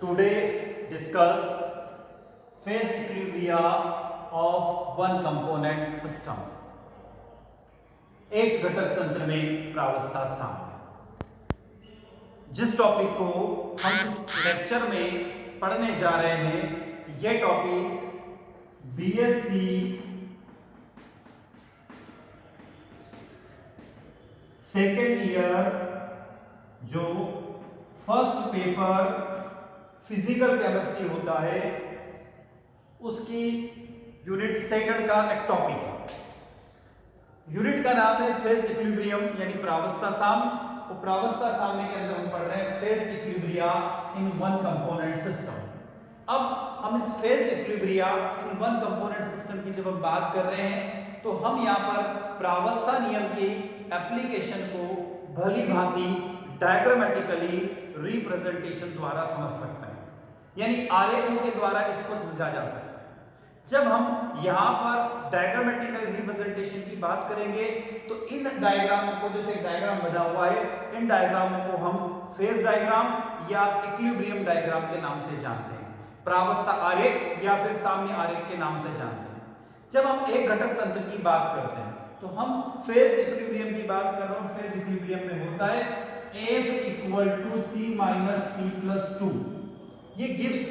Today discuss phase equilibria of one component system. एक घटक तंत्र में प्रावस्था साम्य। जिस टॉपिक को हम इस लेक्चर में पढ़ने जा रहे हैं, यह टॉपिक बीएससी सेकेंड ईयर जो फर्स्ट पेपर फिजिकल केमिस्ट्री होता है उसकी यूनिट सेकंड का एक टॉपिक है। यूनिट का नाम है फेज इक्विलिब्रियम यानी प्रावस्था साम्य। तो प्रावस्था साम्य के अंदर हम पढ़ रहे हैं phase equilibria in one component system. अब हम इस phase equilibria in one component system की जब हम बात कर रहे हैं तो हम यहाँ पर प्रावस्था नियम के एप्लीकेशन को भली भांति डायग्रामेटिकली रिप्रेजेंटेशन द्वारा समझ सकते हैं, यानी आरेखों के द्वारा इसको समझा जा सकता है। जब हम यहाँ पर डायग्रामेटिकल रिप्रेजेंटेशन की बात करेंगे तो इन डायग्रामों को, जैसे डायग्राम बना हुआ है, इन डायग्रामों को हम फेज डायग्राम या इक्विलिब्रियम डायग्राम के नाम से जानते हैं, प्रावस्था आरेख या फिर साम्य आरेख के नाम से जानते हैं। जब हम एक घटक तंत्र की बात करते हैं तो हम फेज इक्विलिब्रियम की बात कर रहे हैं। फेज इक्विलिब्रियम में होता है F equal to C minus P plus 2। ये गिब्स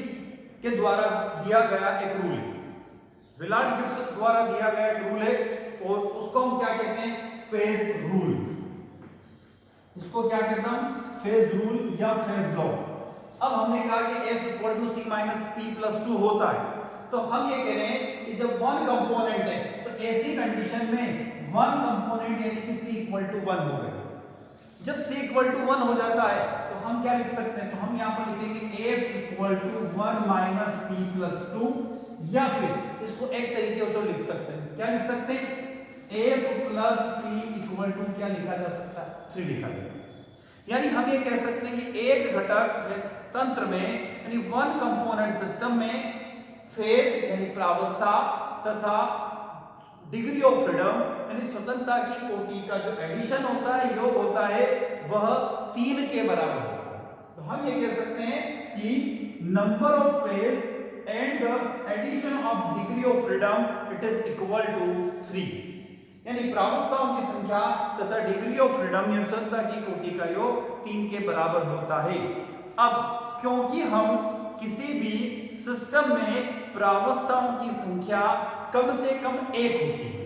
के द्वारा दिया गया एक रूल है, विलार्ड गिब्स द्वारा दिया गया एक रूल है और उसको हम क्या कहते हैं? Phase rule. इसको क्या कहते हैं? फेज रूल या फेज लॉ। अब हमने कहा कि F equal to C minus P plus 2 होता है, तो हम ये कह रहे हैं कि जब वन कंपोनेंट है तो ऐसी कंडीशन में वन कंपोनेंट यानी कि C इक्वल टू 1 हो गया। जब C इक्वल टू 1 हो जाता है तो हम क्या लिख सकते हैं? तो हम यहाँ पर लिखेंगे F equal to 1 minus P plus 2, या फिर इसको एक तरीके से लिख सकते हैं। क्या लिख सकते हैं? F plus P equal to क्या लिखा जा सकता है? 3 लिखा जा सकता है। यानी हम ये कह सकते हैं कि एक घटक तंत्र में यानी वन कंपोनेंट सिस्टम में फेज यानी प्रावस्था तथा डिग्री ऑफ फ्रीडम यानी स्वतंत्रता की कोटि का जो एडिशन होता है, योग होता है, वह 3 के बराबर होता है। तो हम ये कह सकते हैं कि number of phase and the addition of degree of freedom it is equal to 3, यानी प्रावस्थाओं की संख्या तथा डिग्री ऑफ फ्रीडम यानी स्वतंत्रता की कोटि का योग 3 के बराबर होता है। अब क्योंकि हम किसी भी सिस्टम में प्रावस्थाओं की संख्या कम से कम 1 होती है,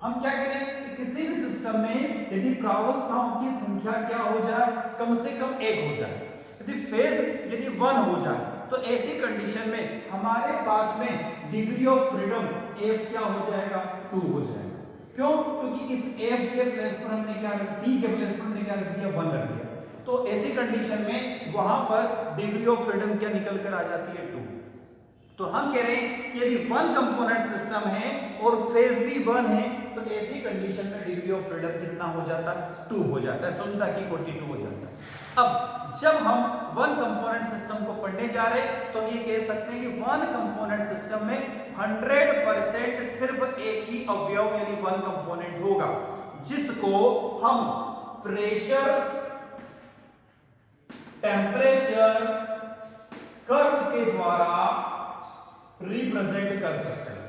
हम क्या करें? किसी भी सिस्टम में यदि प्रावस्थाओं की संख्या क्या हो जाए? कम से कम 1 हो जाए। यदि फेज यदि 1 हो जाए तो ऐसी कंडीशन में हमारे पास में डिग्री ऑफ फ्रीडम F क्या हो जाएगा? 2 हो जाएगा। क्यों? क्योंकि इस F के प्लेस पर हमने क्या रख दिया? P के प्लेस पर हमने क्या रख दिया? 1 रख दिया। तो ऐसी कंडीशन में वहां पर डिग्री ऑफ फ्रीडम क्या निकल कर आ जाती है? 2। तो हम कह रहे हैं कि यदि वन कंपोनेंट सिस्टम है और फेज भी 1 है तो ऐसी कंडीशन में डिग्री ऑफ फ्रीडम कितना हो जाता है? 2 हो जाता है, स्वतंत्रता की कोटि 2 हो जाता है। अब जब हम वन कंपोनेंट सिस्टम को पढ़ने जा रहे हैं तो हम ये कह सकते हैं कि वन कंपोनेंट सिस्टम में 100% सिर्फ एक ही अवयव यानी वन कंपोनेंट होगा, जिसको हम प्रेशर, टेम्परेचर कर्व के द्वारा रिप्रेजेंट कर सकते हैं।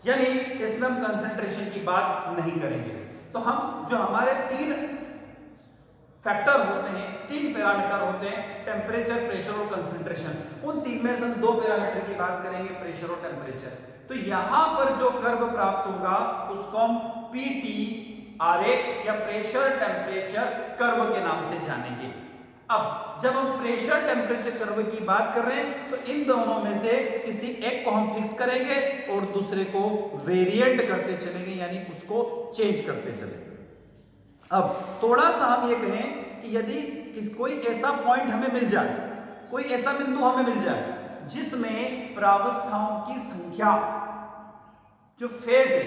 यानी इसमें हम कंसंट्रेशन की बात नहीं करेंगे। तो हम जो हमारे 3 फैक्टर होते हैं, 3 पैरामीटर होते हैं, टेम्परेचर, प्रेशर और कंसंट्रेशन, उन 3 में से हम 2 पैरामीटर की बात करेंगे, प्रेशर और टेम्परेचर। तो यहां पर जो कर्व प्राप्त होगा उसको हम PT आरेख या प्रेशर टेम्परेचर कर्व के नाम से जानेंगे। अब जब हम प्रेशर टेम्परेचर कर्व की बात कर रहे हैं तो इन दोनों में से किसी एक को हम फिक्स करेंगे और दूसरे को वेरिएंट करते चलेंगे, यानी उसको चेंज करते चलेंगे। अब थोड़ा सा हम ये कहें कि यदि कोई ऐसा पॉइंट हमें मिल जाए, कोई ऐसा बिंदु हमें मिल जाए जिसमें प्रावस्थाओं की संख्या जो फेज है,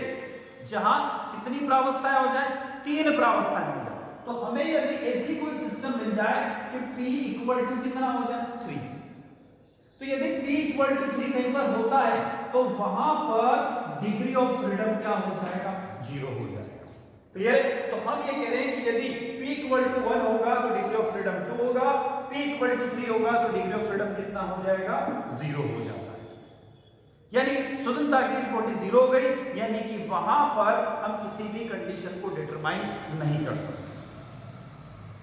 जहां कितनी प्रावस्थाएं हो जाए? 3 प्रावस्थाएं हो जाए, तो हमें यदि ऐसी कोई सिस्टम मिल जाए कि P इक्वल टू कितना हो जाए? 3, तो यदि P इक्वल टू 3 कहीं पर होता है तो वहां पर डिग्री ऑफ फ्रीडम क्या हो जाएगा? 0 हो जाएगा। क्लियर? तो हम ये कह रहे हैं कि यदि P इक्वल टू 1 होगा तो डिग्री ऑफ फ्रीडम 2 होगा, P इक्वल टू 3 होगा तो डिग्री ऑफ फ्रीडम कितना हो जाएगा, 0 हो जाता है। यानी स्वतंत्रता की इक्वलिटी 0 हो गई, यानी कि वहां पर हम किसी भी कंडीशन को डिटरमाइन नहीं कर सकते।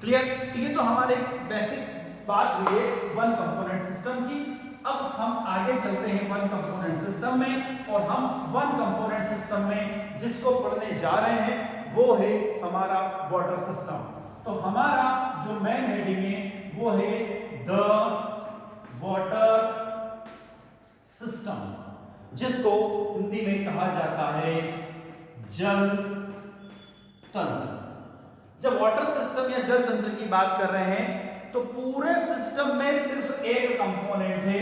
क्लियर? ये तो हमारे बेसिक बात हुई है वन कंपोनेंट सिस्टम की। अब हम आगे चलते हैं वन कंपोनेंट सिस्टम में, और हम वन कंपोनेंट सिस्टम में जिसको पढ़ने जा रहे हैं वो है हमारा वाटर सिस्टम। तो हमारा जो मेन हेडिंग है वो है द वाटर सिस्टम, जिसको हिंदी में कहा जाता है जल तंत्र। जब वाटर सिस्टम या जल तंत्र की बात कर रहे हैं तो पूरे सिस्टम में सिर्फ एक कंपोनेंट है,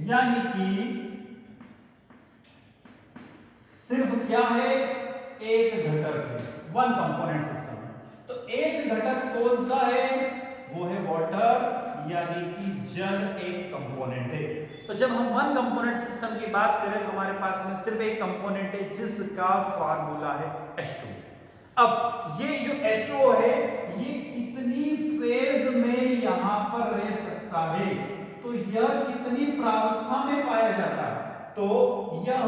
यानी कि सिर्फ क्या है, एक घटक है। वन कंपोनेंट सिस्टम है तो एक घटक कौन सा है, वो है वाटर, यानी कि जल एक कंपोनेंट है। तो जब हम वन कंपोनेंट सिस्टम की बात करें तो हमारे पास में सिर्फ एक कंपोनेंट है जिसका फार्मूला है H2। अब ये जो H2O है ये कितनी फेज में यहां पर रह सकता है, तो यह कितनी प्रावस्था में पाया जाता है, तो यह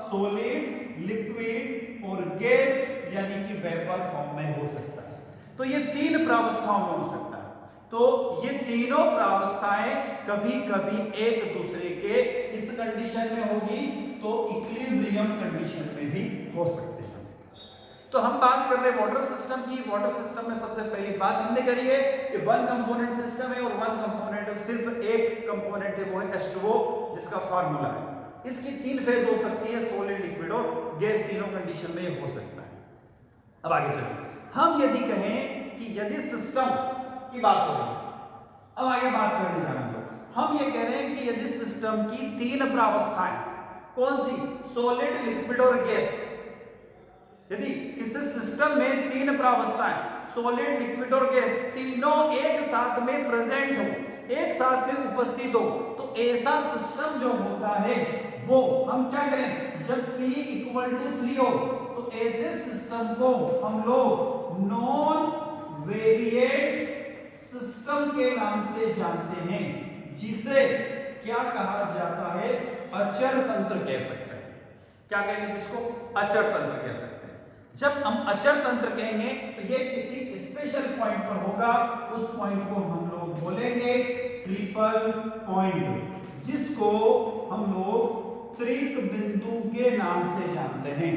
सॉलिड, लिक्विड और गैस यानी कि वेपर फॉर्म में हो सकता है। तो ये 3 प्रावस्थाओं में हो सकता है। तो ये तीनों प्रावस्थाएं कभी कभी एक दूसरे के किस कंडीशन में होगी, तो इक्विलिब्रियम कंडीशन में भी हो सकते हैं। तो हम बात कर रहे हैं वाटर सिस्टम की। वाटर सिस्टम में सबसे पहली बात हमने करी है कि वन कंपोनेंट सिस्टम है और वन कंपोनेंट सिर्फ एक कंपोनेंट है, वो है H2O जिसका फार्मूला है। इसकी 3 फेज हो सकती है, सॉलिड, लिक्विड और गैस, तीनों कंडीशन में हो सकता है। अब आगे चलिए, हम यदि कहें कि यदि सिस्टम की बात हो रही है, अब आगे बात करने जा रहे हैं, हम ये कह रहे हैं कि यदि सिस्टम की 3 प्रावस्थाएं, कौन सी, सॉलिड, लिक्विड और गैस, यदि किसी सिस्टम में 3 प्रावस्थाएं, सॉलिड, लिक्विड और गैस, तीनों एक साथ में प्रेजेंट हो, एक साथ में उपस्थित हो, तो ऐसा सिस्टम जो होता है वो हम क्या करें, जब P इक्वल टू 3 हो तो ऐसे सिस्टम को हम लोग नॉन वेरिएट सिस्टम के नाम से जानते हैं, जिसे क्या कहा जाता है, अचर तंत्र कह सकते हैं। क्या कहेंगे जिसको, अचर तंत्र कह सकते हैं। जब हम अचर तंत्र कहेंगे तो ये किसी स्पेशल पॉइंट पर होगा, उस पॉइंट को हम लोग बोलेंगे ट्रिपल पॉइंट, जिसको हम लोग त्रिक बिंदु के नाम से जानते हैं।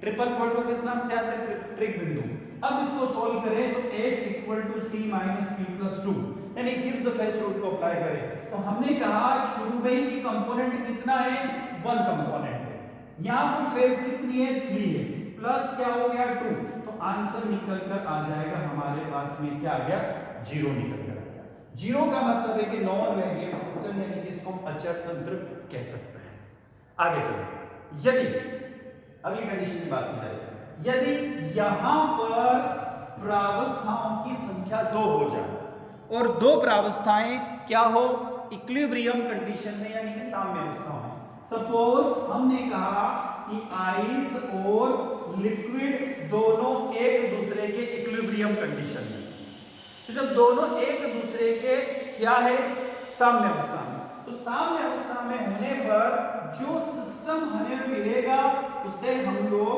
ट्रिपल पॉइंट को किस नाम से आते हैं, त्रिक बिंदु। अब इसको सॉल्व करें तो f equal to c minus p plus 2, यानी गिव्स द फेस रूल को अप्लाई करें तो हमने कहा शुरू में ही कंपोनेंट कितना है, 1 कंपोनेंट है। यहां पर फेस कितनी है, 3 है, प्लस क्या हो गया 2, तो आंसर निकल कर आ जाएगा हमारे पास में क्या आ गया, 0 निकल कर आ गया। 0 का मतलब है कि नॉन वेरिएट सिस्टम, यानी कि इसको हम अचर तंत्र कह सकते हैं। आगे चलो, यदि अगली कंडीशन की बात की जाए, यदि यहां पर प्रावस्थाओं की संख्या 2 हो जाए और 2 प्रावस्थाएं क्या हो, इक्विलिब्रियम कंडीशन में, यानी कि साम्य अवस्था में। सपोज हमने कहा कि आइस और लिक्विड दोनों एक दूसरे के इक्विलिब्रियम कंडीशन में, तो जब दोनों एक दूसरे के क्या है, साम्य अवस्था में, तो साम्य अवस्था में होने पर जो सिस्टम हमें मिलेगा उसे हम लोग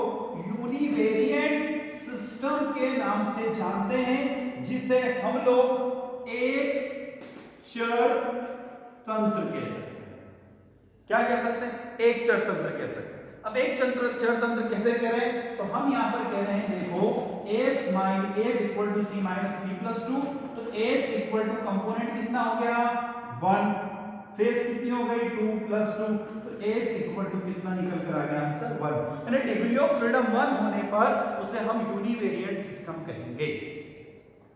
यूनिवेरिएंट सिस्टम के नाम से जानते हैं, जिसे हम लोग एक चर तंत्र कह सकते हैं। क्या कह सकते हैं, एक चर तंत्र कह सकते हैं। अब एक चर तंत्र कैसे करें, तो हम यहां पर कह रहे हैं, देखो f equal to c minus p plus 2, तो f इक्वल टू कंपोनेंट कितना हो गया, 1, फेस कितनी हो गई, 2 प्लस 2, तो f इक्वल टू कितना निकल कर आ गया, आंसर 1। यानी डिग्री ऑफ फ्रीडम 1 होने पर उसे हम यूनिवेरिएंट सिस्टम कहेंगे।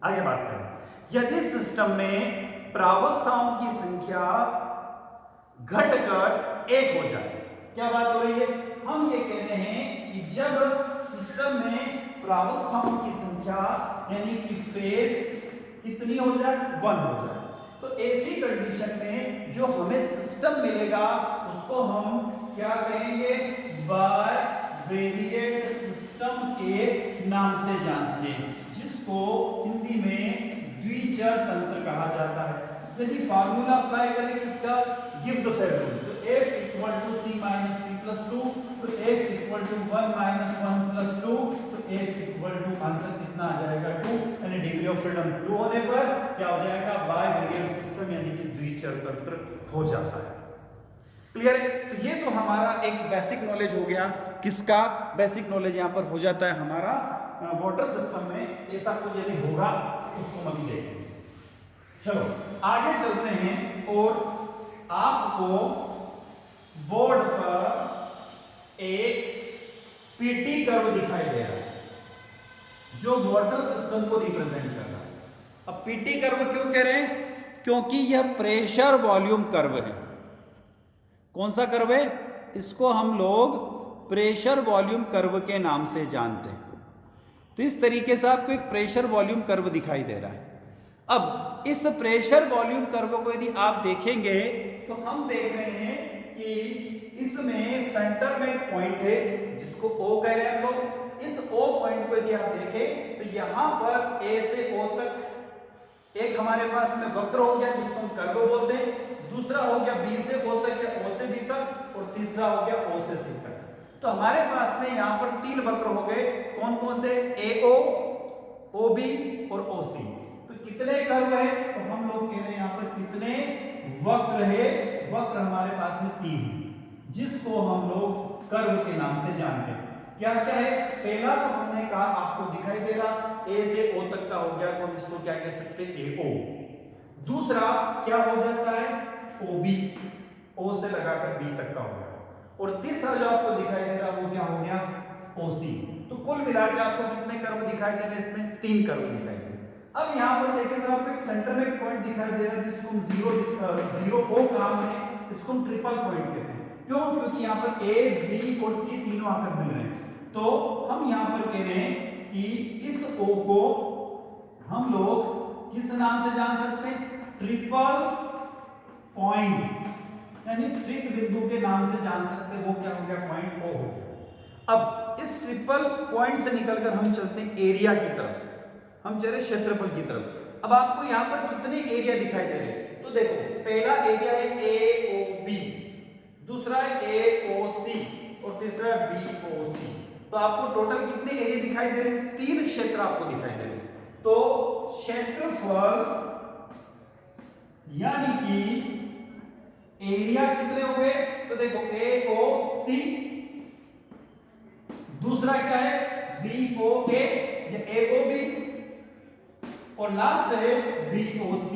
आगे बात करें, यदि सिस्टम में प्रावस्थाओं की संख्या घटकर 1 हो जाए, क्या बात हो रही है, हम ये कह रहे हैं कि जब सिस्टम में प्रावस्थाओं की संख्या यानी कि फेज कितनी हो जाए, 1 हो जाए, तो ऐसी कंडीशन में जो हमें सिस्टम मिलेगा उसको हम क्या कहेंगे, बाय वेरिएट सिस्टम के नाम से जानते हैं, जिसको हिंदी में द्विचर तंत्र कहा जाता है। यदि फार्मूला अप्लाई करें इसका गिव्स वैल्यू, तो f equal to c minus p plus 2, तो f equal to 1 minus 1 plus 2, तो f इक्वल टू आंसर कितना आ जाएगा 2, यानी डिग्री ऑफ फ्रीडम 2 होने पर क्या हो जाएगा बाइवेरिएंट सिस्टम यानी कि द्विचर तंत्र हो जाता है। क्लियर है? तो ये तो हमारा एक बेसिक नॉलेज हो गया। किसका बेसिक नॉलेज यहाँ पर हो जाता है हमारा वाटर सिस्टम में ऐसा कुछ यदि होगा उसको हम अभी देखेंगे। चलो आगे चलते हैं और आपको बोर्ड पर एक पीटी कर्व दिखाई दे रहा है जो वाटर सिस्टम को रिप्रेजेंट कर रहा है। अब पीटी कर्व क्यों कह रहे हैं? क्योंकि यह प्रेशर वॉल्यूम कर्व है। कौन सा कर्व है? इसको हम लोग प्रेशर वॉल्यूम कर्व के नाम से जानते हैं। तो इस तरीके से आपको एक प्रेशर वॉल्यूम कर्व दिखाई दे रहा है। अब इस प्रेशर वॉल्यूम कर्व को यदि आप देखेंगे तो हम देख रहे हैं कि इसमें सेंटर में एक पॉइंट है जिसको O कह रहे हैं हम लोग। इस O पॉइंट को यदि आप देखें तो यहां पर A से O तक एक हमारे पास में वक्र हो गया जिसको हम कर्व बोलते हैं, दूसरा हो गया B से O तक या O से B तक, और तीसरा हो गया O से C तक। तो हमारे पास में यहाँ पर 3 वक्र हो गए। कौन कौन से? AO, OB और OC। तो कितने कर्व है? तो हम लोग कह रहे हैं यहाँ पर कितने वक्र है? वक्र हमारे पास में 3 है जिसको हम लोग कर्व के नाम से जानते हैं। क्या क्या है? पहला तो हमने कहा आपको दिखाई दे रहा A से O तक का हो गया तो हम इसको क्या कह सकते हैं? AO। दूसरा क्या हो जाता है? OB, O से लगाकर B तक का हो गया। और तीसरा जो आपको दिखाई दे रहा है वो क्या हो गया? OC। तो कुल मिलाकर आपको कितने कर्व दिखाई दे रहे हैं? इसमें 3 कर्व दिखाई दे रहे हैं। अब यहाँ पर देखें तो आपको एक सेंटर में एक पॉइंट दिखाई दे रहा है जिसको हम जीरो O कहा हमने, इसको हम ट्रिपल पॉइंट कहते हैं। क्यों? क्योंकि यहाँ पर A, B और C तीनों आकर मिल रहे हैं। तो हम यहाँ पर कह रहे हैं कि इस O को हम लोग किस नाम से जान सकते हैं? ट्रिपल पॉइंट यानी त्रिक बिंदु के नाम से जान सकते हैं। वो क्या हो गया? पॉइंट O हो गया। अब इस ट्रिपल पॉइंट से निकलकर हम चलते हैं एरिया की तरफ, हम चले क्षेत्रफल की तरफ। अब आपको यहाँ पर कितने एरिया दिखाई दे रहे हैं? तो देखो पहला एरिया है AOB, दूसरा है AOC और तीसरा है BOC। तो आपको टोटल कितने एरिया दिखाई दे रहे हैं? 3 क्षेत्र आपको दिखाई दे रहे हैं। तो क्षेत्रफल यानी कि एरिया कितने हो गए? तो देखो AOC, दूसरा क्या है? BOA या AOB, और लास्ट है BOC।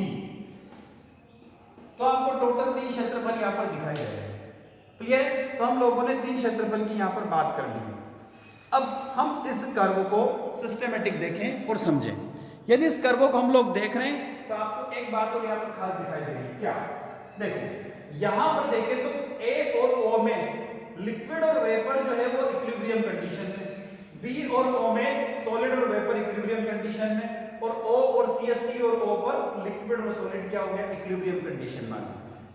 तो आपको टोटल 3 क्षेत्रफल यहां पर दिखाई दे रहे हैं। क्लियर है? तो हम लोगों ने 3 क्षेत्रफल की यहां पर बात कर ली है। अब हम इस कर्व को सिस्टमेटिक देखें और समझें। यदि इस कर्व को हम लोग देख रहे हैं तो आपको एक बात और यहां पर खास दिखाई दे रही है। क्या? देखो यहां पर देखें तो A और O में लिक्विड और वेपर जो है वो इक्विलिब्रियम कंडीशन में, B और O में सॉलिड और वेपर इक्विलिब्रियम कंडीशन में, और O और C और O पर लिक्विड और सॉलिड क्या हो गया? इक्विलिब्रियम कंडीशन में।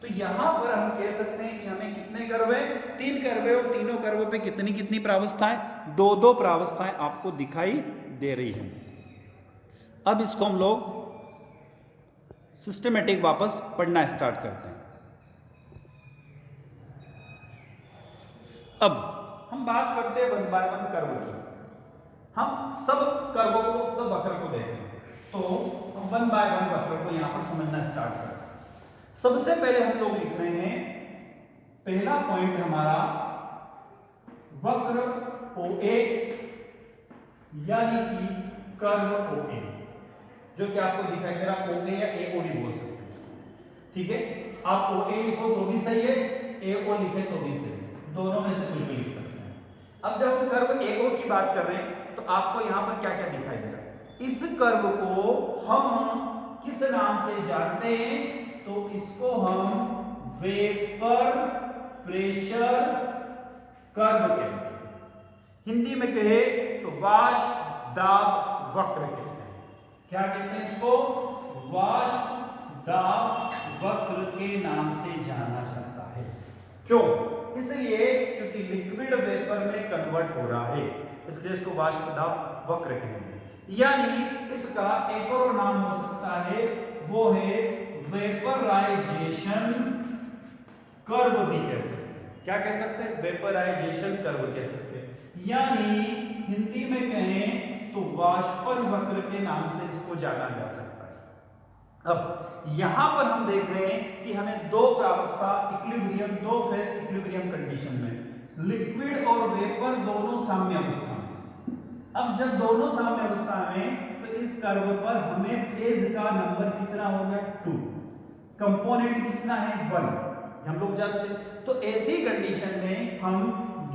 तो यहां पर हम कह सकते हैं कि हमें कितने कर्व है? 3 कर्व है, और तीनों कर्वों पे कितनी कितनी प्रावस्थाएं? 2-2 प्रावस्थाएं आपको दिखाई दे रही हैं। अब इसको हम लोग सिस्टमेटिक वापस पढ़ना स्टार्ट करते हैं। अब हम बात करते हैं 1 बाय 1 कर्व की। हम सब कर्वों को, सब वक्र को देखें तो हम 1 बाय 1 वक्र को यहां पर समझना स्टार्ट करते हैं। सबसे पहले हम लोग लिख रहे हैं पहला पॉइंट हमारा वक्र OA यानी कि कर्व OA, जो कि आपको दिखाई दे रहा OA या AO भी बोल सकते हैं इसको। ठीक है? आप OA लिखो तो भी सही है, AO लिखे तो भी सही है, दोनों में से कुछ भी लिख सकते हैं। अब जब हम कर्व AO की बात कर रहे हैं तो आपको यहां पर क्या क्या दिखाई दे रहा है? इस कर्व को हम किस नाम से जानते हैं? तो इसको हम वेपर प्रेशर कर्व कहते हैं। हिंदी में कहे तो वाष्प दाब वक्र कहते हैं। क्या कहते हैं इसको? वाष्प दाब वक्र के नाम से जाना जाता है। क्यों? इसलिए क्योंकि लिक्विड वेपर में कन्वर्ट हो रहा है, इसलिए इसको वाष्प दाब वक्र कहेंगे। यानी इसका एक और नाम हो सकता है, वो है वेपर कर्व भी कह सकते हैं। क्या कह सकते हैं? वेपराइजेशन कर्व कह सकते हैं, यानी हिंदी में कहें तो वाष्पन वक्र के नाम से इसको जाना जा सकता है। अब यहां पर हम देख रहे हैं कि हमें दो प्रावस्था इक्विलिब्रियम, दो फेज इक्विलिब्रियम कंडीशन में लिक्विड और वेपर दोनों साम्य अवस्था में। अब जब दोनों साम्य अवस्था में, तो इस कर्व पर हमें फेज का नंबर कितना हो गया? 2। कंपोनेंट कितना है? 1, हम लोग जानते हैं। तो ऐसी कंडीशन में हम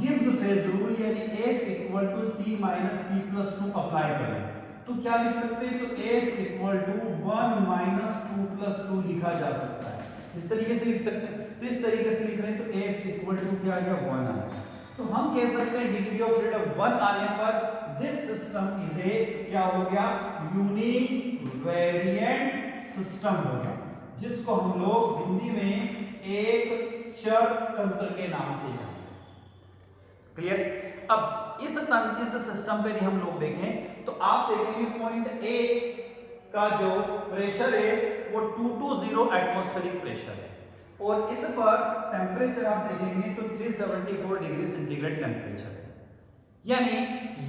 गिब्स फेज रूल यानी F equal to C minus P plus 2 apply करें तो क्या लिख सकते हैं? तो F equal to 1 minus 2 plus 2 लिखा जा सकता है। इस तरीके से लिख सकते हैं। तो इस तरीके से लिख रहे हैं तो F इक्वल टू क्या आ गया? 1 आ गया। तो हम कह सकते हैं डिग्री ऑफ फ्रीडम 1 आने पर दिस सिस्टम इज ए क्या हो गया? यूनिक वेरिएंट सिस्टम हो गया, जिसको हम लोग हिंदी में एक चर तंत्र के नाम से जानते हैं। क्लियर? अब इस सिस्टम पे यदि हम लोग देखें तो आप देखेंगे पॉइंट ए का जो प्रेशर है वो 220 एटमॉस्फेरिक प्रेशर है, और इस पर टेम्परेचर आप देखेंगे तो 374 डिग्री सेंटीग्रेड टेम्परेचर है। यानी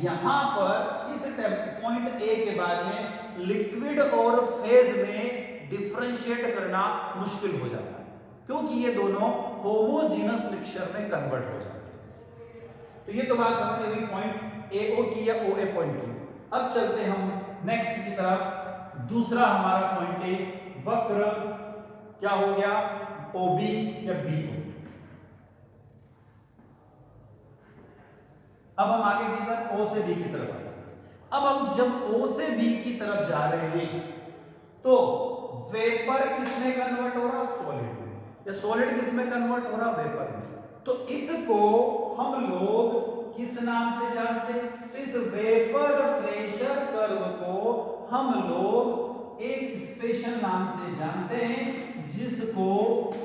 यहां पर इस पॉइंट ए के बाद में लिक्विड और फेज में डिफरेंशिएट करना मुश्किल हो जाता है, क्योंकि ये दोनों होमोजीनस मिक्सचर में कन्वर्ट हो जाते हैं। तो ये तो बात हमारी हुई पॉइंट AO की या OA पॉइंट की। अब चलते हम नेक्स्ट की तरफ। दूसरा हमारा पॉइंट ए वक्र क्या हो गया? OB या BO। अब हम आगे की तरफ O से B की तरफ आते हैं। अब हम जब O से B की तरफ जा रहे हैं तो वेपर किस में कन्वर्ट हो रहा? सॉलिड में। या सॉलिड किस में कन्वर्ट हो रहा? वेपर में। तो इसको हम लोग किस नाम से जानते हैं? तो इस वेपर प्रेशर कर्व को हम लोग एक स्पेशल नाम से जानते हैं, जिसको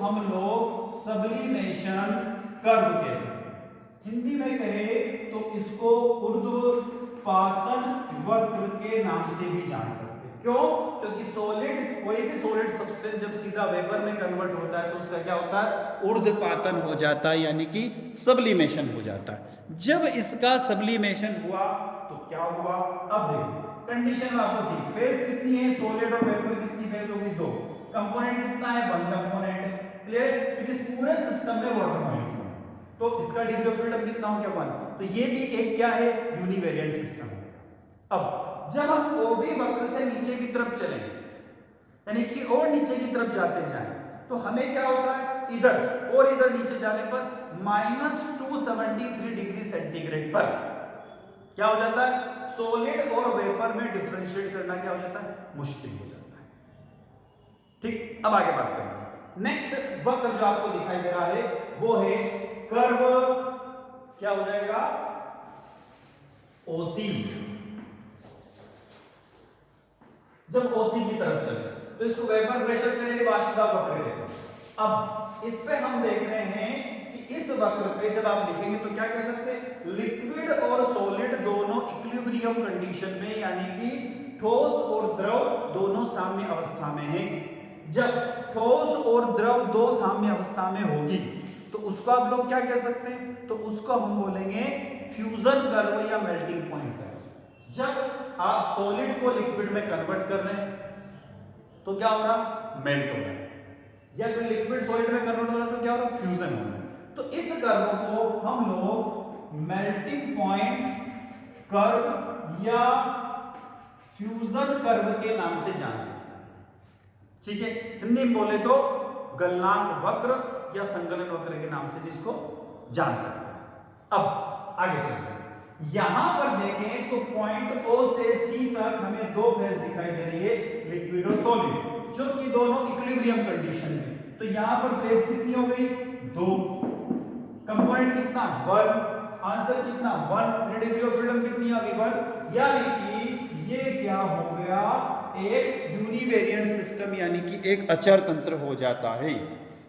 हम लोग सब्लिमेशन कर्व कह सकते हैं। हिंदी में कहे तो इसको ऊर्ध्वपातन वक्र के नाम से भी जान सकते हैं। क्यों? क्योंकि सॉलिड, कोई भी सॉलिड सब्सटेंस जब सीधा वेपर में कन्वर्ट होता है तो उसका क्या होता है? ऊर्ध्वपातन हो जाता है, यानी कि सब्लिमेशन हो जाता है। जब इसका सब्लिमेशन हुआ तो क्या हुआ? अब देखो कंडीशन वापस ही, फेज कितनी है? सॉलिड और वेपर कितनी फेज होगी? 2। कंपोनेंट कितना है? 1 कंपोनेंट। क्लियर? क्योंकि इस पूरे सिस्टम में वाटर मॉलिक्यूल है, तो इसका डिग्री ऑफ फ्रीडम कितना हो गया? 1। तो ये भी एक क्या है? यूनिवेरिएंट सिस्टम है। अब जब हम OB वक्र से नीचे की तरफ चलें, यानी कि और नीचे की तरफ जाते जाएं, तो हमें क्या होता है? इधर और इधर नीचे जाने पर -273 डिग्री सेंटीग्रेड पर क्या हो जाता है? सॉलिड और वेपर में डिफरेंशिएट करना क्या हो जाता है? मुश्किल हो जाता है। ठीक, अब आगे बात करें। नेक्स्ट वक्र जो आपको दिखाई दे रहा है वो है कर्व, क्या हो जाएगा? OC। जब OC की तरफ चले तो इसको वेपर प्रेशर के लिए वाष्पदाब वक्र कहते हैं। अब इस पे हम देख रहे हैं कि इस वक्र पे जब आप लिखेंगे तो क्या कह सकते हैं? लिक्विड और सॉलिड दोनों इक्विलिब्रियम कंडीशन में, यानी कि ठोस और द्रव दोनों साम्य अवस्था में हैं। जब ठोस और द्रव दो साम्य अवस्था में होगी तो उसको आप लोग क्या कह सकते हैं? तो उसको हम बोलेंगे फ्यूजन कर्व या मेल्टिंग पॉइंट कर्व। जब आप सॉलिड को लिक्विड में कन्वर्ट कर रहे हैं तो क्या हो रहा? मेल्ट हो रहा है। या फिर लिक्विड सॉलिड में कन्वर्ट हो रहा है तो क्या हो रहा? फ्यूजन हो रहा है। तो इस कर्व को हम लोग मेल्टिंग पॉइंट कर्व या फ्यूजन कर्व के नाम से जान सकते हैं। ठीक है, हिंदी में बोले तो गलनांक वक्र या संगलन वक्र के नाम से भी इसको जान सकते हैं। अब आगे चलते हैं। यहां पर देखें तो पॉइंट O से C तक हमें दो फेज दिखाई दे रही है, लिक्विड और सॉलिड, जो कि दोनों इक्विलिब्रियम कंडीशन में। तो यहां पर फेज कितनी हो गई? 2। कंपोनेंट कितना? 1। आंसर कितना? 1। डिग्री ऑफ फ्रीडम कितनी आ गई? 1। यानी कि ये क्या हो गया? एक यूनिवेरिएंट सिस्टम, यानी कि एक अचर तंत्र हो जाता है।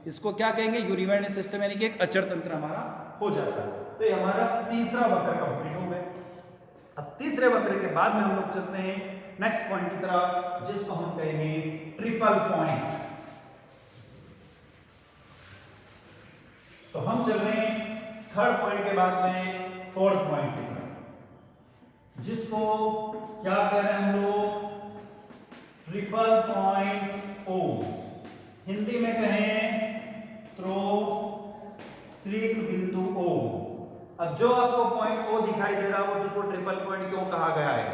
इसको क्या कहेंगे? यूनिवेरिएंट सिस्टम, यानी कि एक अचर तंत्र हमारा हो जाता है। तो ये हमारा तीसरा वक्र कंप्लीट हो गया। अब तीसरे वक्र के बाद में हम लोग चलते हैं नेक्स्ट पॉइंट की तरफ, जिसको हम कहेंगे ट्रिपल पॉइंट। तो हम चल रहे हैं थर्ड पॉइंट के बाद में फोर्थ पॉइंट की तरफ, जिसको क्या कह रहे हैं हम लोग, ट्रिपल पॉइंट ओ। हिंदी में कहें तो त्रिक बिंदु ओ। अब जो आपको पॉइंट ओ दिखाई दे रहा है जिसको ट्रिपल पॉइंट क्यों कहा गया है?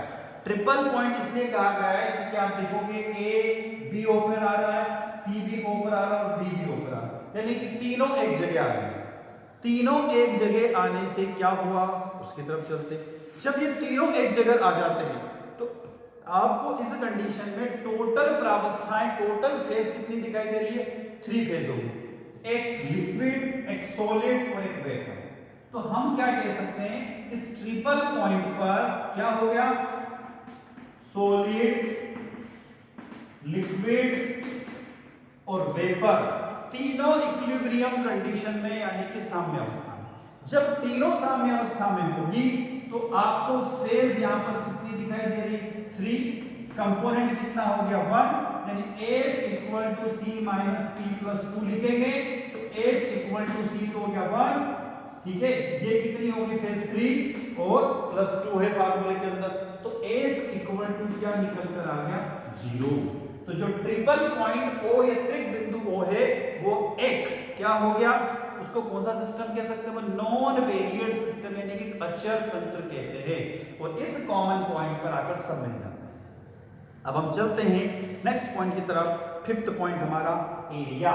ट्रिपल पॉइंट इसलिए कहा गया है क्योंकि आप देखोगे ए बी ओ पर आ रहा है, सी भी ओ पर आ रहा है और बी भी ओ पर आ रहा है, यानी कि तीनों एक जगह आ रहे हैं। तीनों एक जगह आने से क्या हुआ, उसकी तरफ चलते। जब ये तीनों एक जगह आ जाते हैं तो आपको इस कंडीशन में टोटल प्रावस्थाएं, टोटल फेज कितनी दिखाई दे रही है? 3 फेज होगी, एक लिक्विड, एक सॉलिड और एक वेपर। तो हम क्या कह सकते हैं, इस ट्रिपल पॉइंट पर क्या हो गया, सॉलिड, लिक्विड और वेपर तीनों इक्विलिब्रियम कंडीशन में, यानी कि साम्य अवस्था में। जब तीनों साम्य अवस्था में होगी तो आपको फेज यहां पर कितनी दिखाई दे रही? 3। कंपोनेंट कितना हो गया? 1, यानी F equal to C minus P plus 2 लिखेंगे तो F इक्वल टू C तो हो गया 1, ठीक है। ये कितनी होगी? फेज 3 और प्लस 2 है फार्मूले के अंदर, तो F इक्वल टू क्या निकल कर आ गया? 0। तो जो ट्रिपल पॉइंट ओ या त्रिक बिंदु ओ है वो एक क्या हो गया, उसको कौन सा सिस्टम कह सकते हैं? नॉन वेरिएंट सिस्टम, यानी कि अचर तंत्र कहते हैं। और इस कॉमन पॉइंट पर आकर सब मिल जाते हैं। अब हम चलते हैं नेक्स्ट पॉइंट की तरफ। फिफ्थ पॉइंट हमारा एरिया,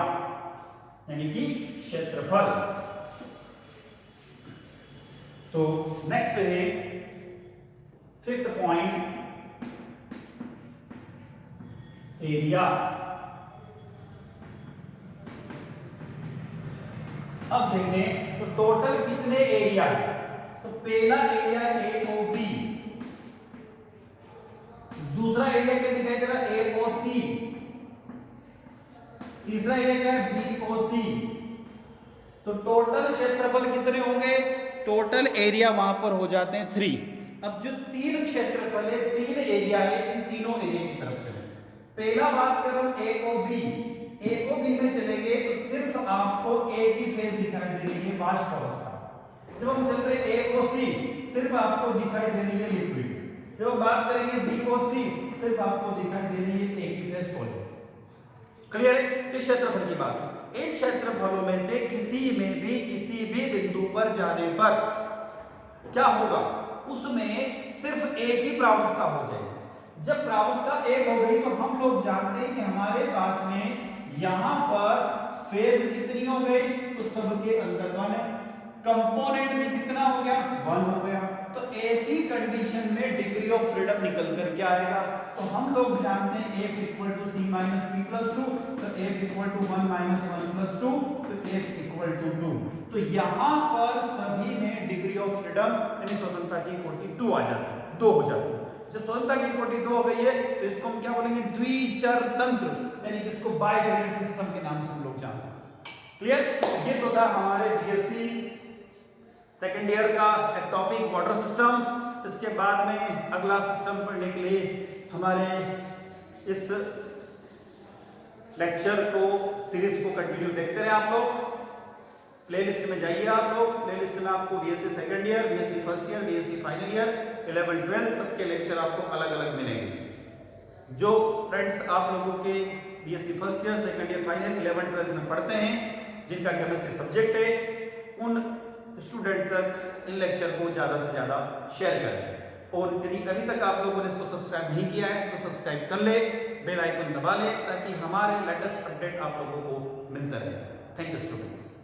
यानी कि क्षेत्रफल। तो नेक्स्ट है फिफ्थ पॉइंट, एरिया। अब देखें तो टोटल कितने एरिया है? तो पहला एरिया ए ओ बी, दूसरा एरिया क्या दिखाई दे रहा है? ए ओ सी, तीसरा एरिया क्या है? बी ओ सी। तो टोटल क्षेत्रफल कितने होंगे? टोटल एरिया वहां पर हो जाते हैं 3। अब जो 3 क्षेत्रफल है, 3 एरिया है, इन तीनों एरिया की तरफ चले। पहला बात करूं ए ओ बी, ए ओ बी में चलेंगे तो सिर्फ आपको ए की फेज दिखाई दे रही है, वाष्प अवस्था। जब हम चल रहे ए ओ सी, सिर्फ आपको दिखाई दे रही है लिक्विड। जब हम बात करेंगे बी ओ सी, सिर्फ आपको दिखाई दे रही है ए की फेज सॉलिड। क्लियर है? तो क्षेत्रफल की बात, इन क्षेत्रफलों में से किसी भी बिंदु पर जाने पर क्या होगा? उसमें सिर्फ एक ही प्रावस्था हो जाएगी। जब प्रावस्था एक हो गई तो हम लोग जानते हैं कि हमारे पास में यहां पर फेज कितनी हो गई? तो सबके अंदर 1 है। कंपोनेंट भी कितना हो गया? 1 हो गया। तो ऐसी कंडीशन में डिग्री ऑफ फ्रीडम निकल कर क्या आएगा? तो हम लोग जानते हैं F equal to C minus P plus 2, तो F equal to 1 minus 1 plus 2, तो F इक्वल टू 2। तो यहां पर सभी में डिग्री ऑफ फ्रीडम यानी स्वतंत्रता की कोटि 2 आ जाती है, 2 हो जाती है। जब स्वतंत्रता की कोटि 2 हो गई है तो इसको हम क्या बोलेंगे? द्विचर तंत्र, यानी कि इसको बाइवेरिएंट सिस्टम के नाम से हम लोग जान सकते हैं। क्लियर? ये तो था हमारे बीएससी सेकेंड ईयर का एक टॉपिक वाटर सिस्टम। इसके बाद में अगला सिस्टम पढ़ने के लिए हमारे इस लेक्चर को, सीरीज को कंटिन्यू देखते रहे आप लोग। प्लेलिस्ट में जाइए आप लोग, प्लेलिस्ट में आपको BSc second year, BSc first year, BSc final year, 11 12 सबके लेक्चर आपको अलग अलग मिलेंगे। जो फ्रेंड्स आप लोगों के BSc first year, second year, final 11 12 में पढ़ते हैं, जिनका केमिस्ट्री सब्जेक्ट है, उन स्टूडेंट तक इन लेक्चर को ज़्यादा से ज़्यादा शेयर करें। और यदि अभी तक आप लोगों ने इसको सब्सक्राइब नहीं किया है तो सब्सक्राइब कर ले, बेल आइकन दबा ले, ताकि हमारे लेटेस्ट अपडेट आप लोगों को मिलता रहे। Thank you students.